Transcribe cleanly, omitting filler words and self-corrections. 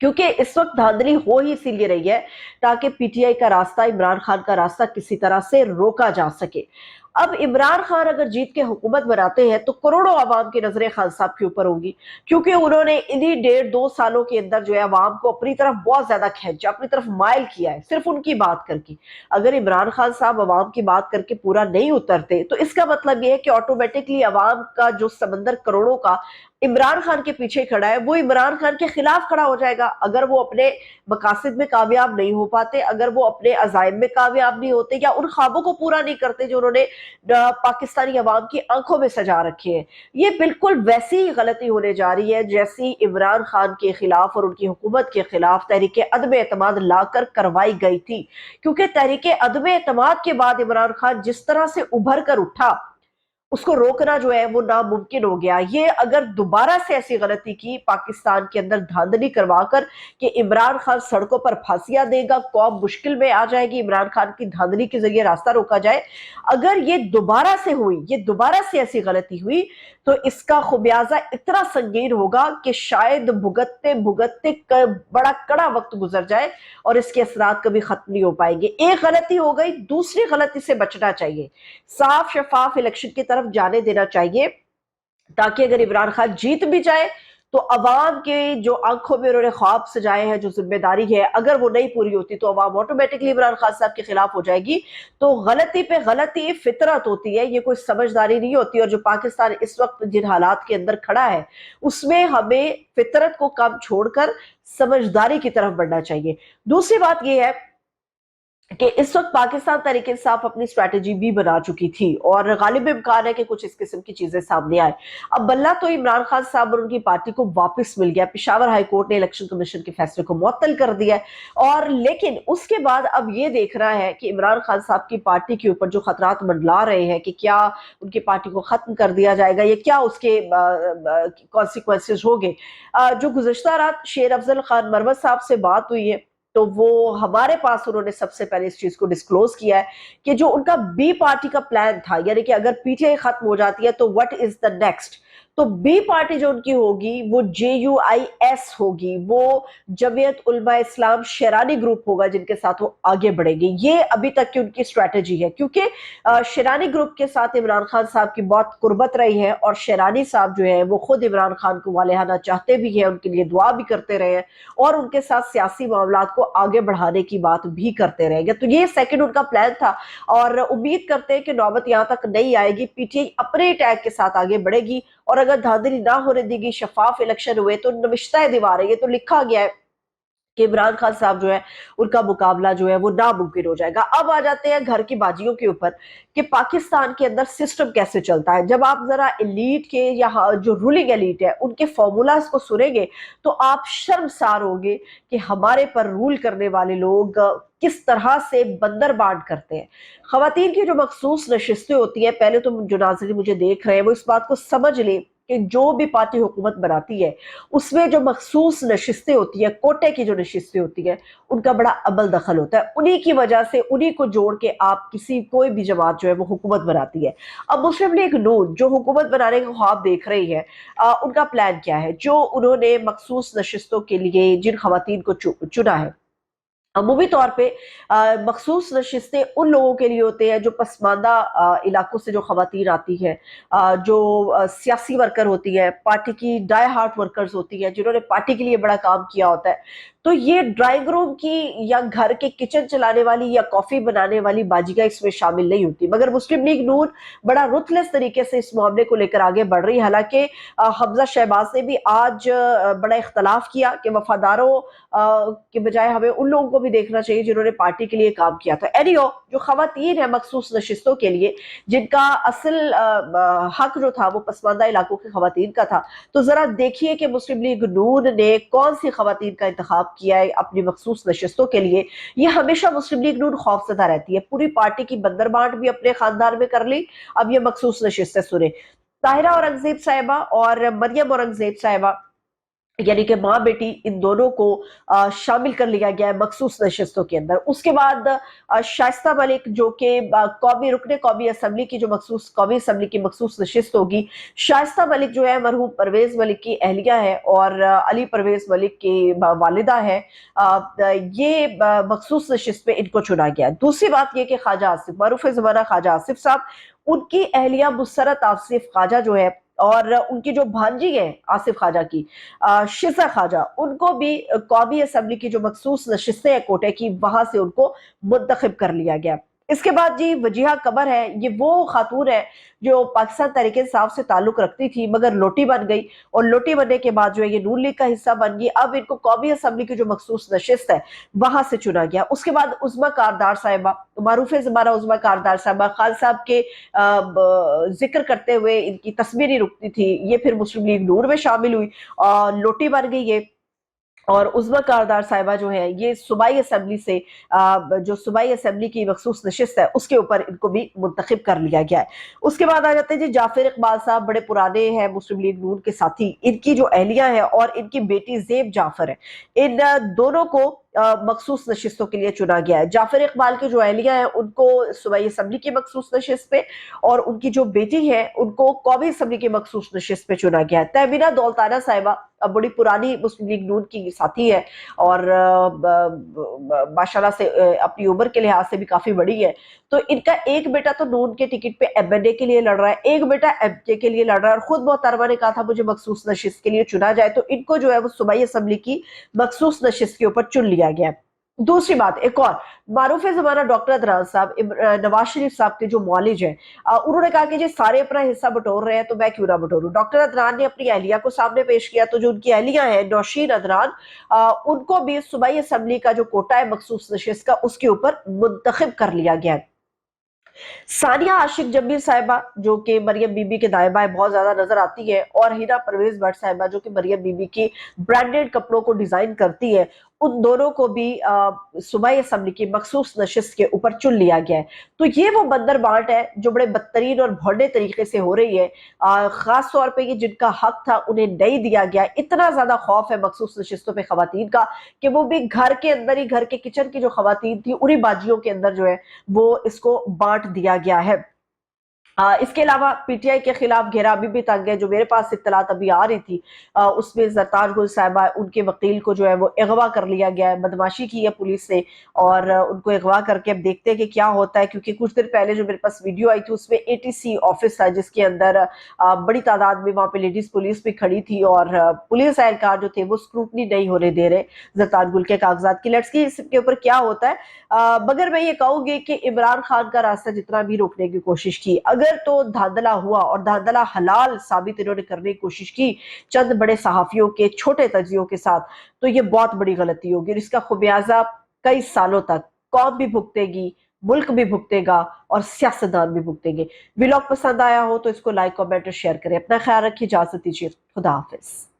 کیونکہ اس وقت دھاندلی ہو ہی اسی لیے رہی ہے تاکہ پی ٹی آئی کا راستہ، عمران خان کا راستہ کسی طرح سے روکا جا سکے۔ اب عمران خان اگر جیت کے حکومت بناتے ہیں تو کروڑوں عوام کی نظریں خان صاحب کے اوپر ہوں گی، کیونکہ انہوں نے انہی 1.5-2 سالوں کے اندر جو ہے عوام کو اپنی طرف بہت زیادہ کھینچا، اپنی طرف مائل کیا ہے صرف ان کی بات کر کے۔ اگر عمران خان صاحب عوام کی بات کر کے پورا نہیں اترتے تو اس کا مطلب یہ ہے کہ آٹومیٹکلی عوام کا جو سمندر کروڑوں کا عمران خان کے پیچھے کھڑا ہے وہ عمران خان کے خلاف کھڑا ہو جائے گا۔ اگر وہ اپنے مقاصد میں کامیاب نہیں ہو پاتے، اگر وہ اپنے عزائم میں کامیاب نہیں ہوتے یا ان خوابوں کو پورا نہیں کرتے جو انہوں نے پاکستانی عوام کی آنکھوں میں سجا رکھے ہیں، یہ بالکل ویسی ہی غلطی ہونے جا رہی ہے جیسی عمران خان کے خلاف اور ان کی حکومت کے خلاف تحریک عدم اعتماد لا کر کروائی گئی تھی۔ کیونکہ تحریک عدم اعتماد کے بعد عمران خان جس طرح سے ابھر کر اٹھا، اس کو روکنا جو ہے وہ ناممکن ہو گیا۔ یہ اگر دوبارہ سے ایسی غلطی کی پاکستان کے اندر دھاندلی کروا کر کہ عمران خان سڑکوں پر پھانسیاں دے گا، قوم مشکل میں آ جائے گی، عمران خان کی دھاندلی کے ذریعے راستہ روکا جائے، اگر یہ دوبارہ سے ہوئی، یہ دوبارہ سے ایسی غلطی ہوئی تو اس کا خمیازہ اتنا سنگین ہوگا کہ شاید بھگتتے بھگتتے بڑا کڑا وقت گزر جائے اور اس کے اثرات کبھی ختم نہیں ہو پائیں گے۔ ایک غلطی ہو گئی، دوسری غلطی سے بچنا چاہیے، صاف شفاف الیکشن کی طرف جانے دینا چاہیے، تاکہ اگر عمران خان جیت بھی جائے تو عوام کے جو آنکھوں میں انہوں نے خواب سجائے ہیں، جو ذمہ داری ہے، اگر وہ نہیں پوری ہوتی تو عوام آٹومیٹکلی عمران خان صاحب کے خلاف ہو جائے گی۔ تو غلطی پہ غلطی فطرت ہوتی ہے، یہ کوئی سمجھداری نہیں ہوتی، اور جو پاکستان اس وقت جن حالات کے اندر کھڑا ہے اس میں ہمیں فطرت کو کم چھوڑ کر سمجھداری کی طرف بڑھنا چاہیے۔ دوسری بات یہ ہے کہ اس وقت پاکستان تحریک انصاف اپنی اسٹریٹجی بھی بنا چکی تھی اور غالب امکان ہے کہ کچھ اس قسم کی چیزیں سامنے آئے۔ اب بلہ تو عمران خان صاحب اور ان کی پارٹی کو واپس مل گیا، پشاور ہائی کورٹ نے الیکشن کمیشن کے فیصلے کو معطل کر دیا ہے، اور لیکن اس کے بعد اب یہ دیکھنا ہے کہ عمران خان صاحب کی پارٹی کے اوپر جو خطرات منڈلا رہے ہیں کہ کیا ان کی پارٹی کو ختم کر دیا جائے گا یا کیا اس کے کانسیکوینسز ہوگے۔ جو گزشتہ رات شیر افضل خان مروت صاحب سے بات ہوئی ہے تو وہ ہمارے پاس انہوں نے سب سے پہلے اس چیز کو ڈسکلوز کیا ہے کہ جو ان کا بی پارٹی کا پلان تھا، یعنی کہ اگر پی ٹی آئی ختم ہو جاتی ہے تو وٹ از دا نیکسٹ، تو بی پارٹی جو ان کی ہوگی وہ JUIS ہوگی، وہ جمعیت علماء اسلام شیرانی گروپ ہوگا جن کے ساتھ وہ آگے بڑھیں گے۔ یہ ابھی تک کی ان کی اسٹریٹجی ہے، کیونکہ شیرانی گروپ کے ساتھ عمران خان صاحب کی بہت قربت رہی ہے اور شیرانی صاحب جو ہے وہ خود عمران خان کو والہانہ چاہتے بھی ہیں، ان کے لیے دعا بھی کرتے رہے ہیں اور ان کے ساتھ سیاسی معاملات کو آگے بڑھانے کی بات بھی کرتے رہیں گے۔ تو یہ سیکنڈ ان کا پلان تھا اور امید کرتے ہیں کہ نوبت یہاں تک نہیں آئے گی، پی ٹی آئی اپنے ٹیگ کے ساتھ آگے بڑھے گی، اور اگر دھاندلی نہ ہونے دے گی، شفاف الیکشن ہوئے تو نوشتہ دیوار ہے، یہ تو لکھا گیا ہے کہ عمران خان صاحب جو ہے ان کا مقابلہ جو ہے وہ ناممکن ہو جائے گا۔ اب آ جاتے ہیں گھر کی باجیوں کے اوپر کہ پاکستان کے اندر سسٹم کیسے چلتا ہے۔ جب آپ ذرا ایلیٹ کے یا جو رولنگ ایلیٹ ہے ان کے فارمولاز کو سنیں گے تو آپ شرمسار ہوں گے کہ ہمارے پر رول کرنے والے لوگ کس طرح سے بندر بانٹ کرتے ہیں۔ خواتین کی جو مخصوص نشستیں ہوتی ہیں، پہلے تو جو ناظرین مجھے دیکھ رہے ہیں وہ اس بات کو سمجھ لیں کہ جو بھی پارٹی حکومت بناتی ہے اس میں جو مخصوص نشستیں ہوتی ہیں، کوٹے کی جو نشستیں ہوتی ہیں، ان کا بڑا عمل دخل ہوتا ہے، انہی کی وجہ سے انہی کو جوڑ کے آپ کوئی بھی جماعت جو ہے وہ حکومت بناتی ہے۔ اب مسلم لیگ نون جو حکومت بنانے کا خواب دیکھ رہی ہے، ان کا پلان کیا ہے؟ جو انہوں نے مخصوص نشستوں کے لیے جن خواتین کو چنا ہے، عمومی طور پہ مخصوص نشستیں ان لوگوں کے لیے ہوتے ہیں جو پسماندہ علاقوں سے جو خواتین آتی ہیں، جو سیاسی ورکر ہوتی ہے، پارٹی کی ڈائی ہارٹ ورکرز ہوتی ہیں جنہوں نے پارٹی کے لیے بڑا کام کیا ہوتا ہے۔ تو یہ ڈرائنگ روم کی یا گھر کے کچن چلانے والی یا کافی بنانے والی باجیاں اس میں شامل نہیں ہوتی، مگر مسلم لیگ نون بڑا رuthless طریقے سے اس معاملے کو لے کر آگے بڑھ رہی ہے۔ حالانکہ حمزہ شہباز نے بھی آج بڑا اختلاف کیا کہ وفاداروں کے بجائے ہمیں ان لوگوں کو بھی دیکھنا چاہیے جنہوں نے پارٹی کے لیے کام کیا تھا۔ جو خواتین ہیں مخصوص نشستوں کے لیے جن کا اصل حق جو تھا وہ پسماندہ علاقوں کی خواتین کا تھا، تو ذرا دیکھیے کہ مسلم لیگ نون نے کون سی خواتین کا انتخاب کیا ہے اپنی مخصوص نشستوں کے لیے۔ یہ ہمیشہ مسلم لیگ نون خوفزدہ رہتی ہے، پوری پارٹی کی بندر بانٹ بھی اپنے خاندان میں کر لی۔ اب یہ مخصوص نشستیں سنیں، طاہرہ اورنگزیب صاحبہ اور مریم اورنگزیب صاحبہ یعنی کہ ماں بیٹی ان دونوں کو شامل کر لیا گیا ہے مخصوص نشستوں کے اندر۔ اس کے بعد شائستہ ملک جو کہ قومی رکن قومی اسمبلی کی جو مخصوص قومی اسمبلی کی مخصوص نشست ہوگی، شائستہ ملک جو ہے مرحوم پرویز ملک کی اہلیہ ہے اور علی پرویز ملک کی والدہ ہے۔ یہ مخصوص نشست پہ ان کو چنا گیا ہے۔ دوسری بات یہ کہ خواجہ آصف، معروف زمانہ خواجہ آصف صاحب، ان کی اہلیہ مسرت آصف خواجہ جو ہے اور ان کی جو بھانجی ہے آصف خواجہ کی شزہ خواجہ، ان کو بھی قومی اسمبلی کی جو مخصوص نشستیں ہیں کوٹے کی، وہاں سے ان کو منتخب کر لیا گیا۔ اس کے بعد جی وجیہہ قمر ہے، یہ وہ خاتون ہے جو پاکستان تحریک انصاف سے تعلق رکھتی تھی مگر لوٹی بن گئی، اور لوٹی بننے کے بعد جو ہے یہ نون لیگ کا حصہ بن گئی۔ اب ان کو قومی اسمبلی کی جو مخصوص نشست ہے وہاں سے چنا گیا۔ اس کے بعد عظمیٰ کاردار صاحبہ، معروف زمانہ عظمیٰ کاردار صاحبہ، خان صاحب کے ذکر کرتے ہوئے ان کی تصویر ہی رکتی تھی، یہ پھر مسلم لیگ نور میں شامل ہوئی اور لوٹی بن گئی یہ۔ اور عظمیٰ کاردار صاحبہ جو ہے یہ صوبائی اسمبلی سے جو صوبائی اسمبلی کی مخصوص نشست ہے اس کے اوپر ان کو بھی منتخب کر لیا گیا ہے۔ اس کے بعد آ جاتے ہیں جی جعفر اقبال صاحب، بڑے پرانے ہیں مسلم لیگ نون کے ساتھی، ان کی جو اہلیہ ہے اور ان کی بیٹی زیب جعفر ہے، ان دونوں کو مخصوص نشستوں کے لیے چنا گیا ہے۔ جعفر اقبال کی جو اہلیہ ہیں ان کو صوبائی اسمبلی کی مخصوص نشست پہ، اور ان کی جو بیٹی ہے ان کو قومی اسمبلی کی مخصوص نشست پہ چنا گیا ہے۔ تہمینہ دولتانہ صاحبہ بڑی پرانی مسلم لیگ نون کی ساتھی ہے اور ماشاءاللہ سے اپنی عمر کے لحاظ سے بھی کافی بڑی ہے، تو ان کا ایک بیٹا تو نون کے ٹکٹ پہ ایم این اے کے لیے لڑ رہا ہے، ایک بیٹا ایم کے لیے لڑ رہا ہے، اور خود محترمہ نے کہا تھا مجھے مخصوص نشست کے لیے چنا جائے، تو ان کو جو ہے وہ صوبائی اسمبلی کی مخصوص نشست کے اوپر چن لیا گیا ہے۔ دوسری بات ایک اور، معروف زمانہ ڈاکٹر عدنان صاحب نواز شریف صاحب کے جو معالج ہیں، انہوں نے کہا کہ جی سارے اپنا حصہ بٹور رہے ہیں تو میں کیوں نہ بٹوروں۔ ڈاکٹر عدنان نے اپنی اہلیہ کو سامنے پیش کیا، تو جو ان کی اہلیہ ہیں نوشین عدنان، ان کو بھی صوبائی اسمبلی کا جو کوٹا ہے مخصوص نشست کا اس کے اوپر منتخب کر لیا گیا ہے۔ ثانیہ عاشق جمیل صاحبہ جو کہ مریم بی بی کے دائیں بائیں بہت زیادہ نظر آتی ہے، اور ہینا پرویز بٹ صاحبہ جو کہ مریم بی بی کی برانڈڈ کپڑوں کو ڈیزائن کرتی ہے، ان دونوں کو بھی صوبائی اسمبلی کی مخصوص نشست کے اوپر چن لیا گیا ہے۔ تو یہ وہ بندر بانٹ ہے جو بڑے بدترین اور بھونڈے طریقے سے ہو رہی ہے، خاص طور پہ یہ جن کا حق تھا انہیں نہیں دیا گیا۔ اتنا زیادہ خوف ہے مخصوص نشستوں پہ خواتین کا کہ وہ بھی گھر کے اندر ہی، گھر کے کچن کی جو خواتین تھی انہی باجیوں کے اندر جو ہے وہ اس کو بانٹ دیا گیا ہے۔ اس کے علاوہ پی ٹی آئی کے خلاف گھیرا ابھی بھی تنگ ہے، جو میرے پاس اطلاعات ابھی آ رہی تھی اس میں زرتاج گل صاحبہ، ان کے وکیل کو جو ہے وہ اغوا کر لیا گیا ہے، بدماشی کی ہے پولیس نے اور ان کو اغوا کر کے اب دیکھتے ہیں کہ کیا ہوتا ہے، کیونکہ کچھ دن پہلے جو میرے پاس ویڈیو آئی تھی اس میں اے ٹی سی آفس تھا جس کے اندر بڑی تعداد میں وہاں پہ لیڈیز پولیس بھی کھڑی تھی، اور پولیس اہلکار جو تھے وہ اسکروٹنی نہیں ہونے دے رہے زرتاج گل کے کاغذات کی۔ لیٹس کی اس کے اوپر کیا ہوتا ہے، مگر میں یہ کہوں گی کہ عمران خان کا راستہ جتنا بھی روکنے کی کوشش کی، اگر تو دھاندلا ہوا اور دھاندلا حلال ثابت انہوں نے کرنے کی کوشش کی چند بڑے صحافیوں کے چھوٹے تجزیوں کے ساتھ، تو یہ بہت بڑی غلطی ہوگی، اور اس کا خمیازہ کئی سالوں تک قوم بھی بھگتے گی، ملک بھی بھگتے گا، اور سیاستدان بھی بھگتیں گے۔ ولاگ پسند آیا ہو تو اس کو لائک، کمنٹ اور شیئر کریں۔ اپنا خیال رکھیے، اجازت دیجیے، خدا حافظ۔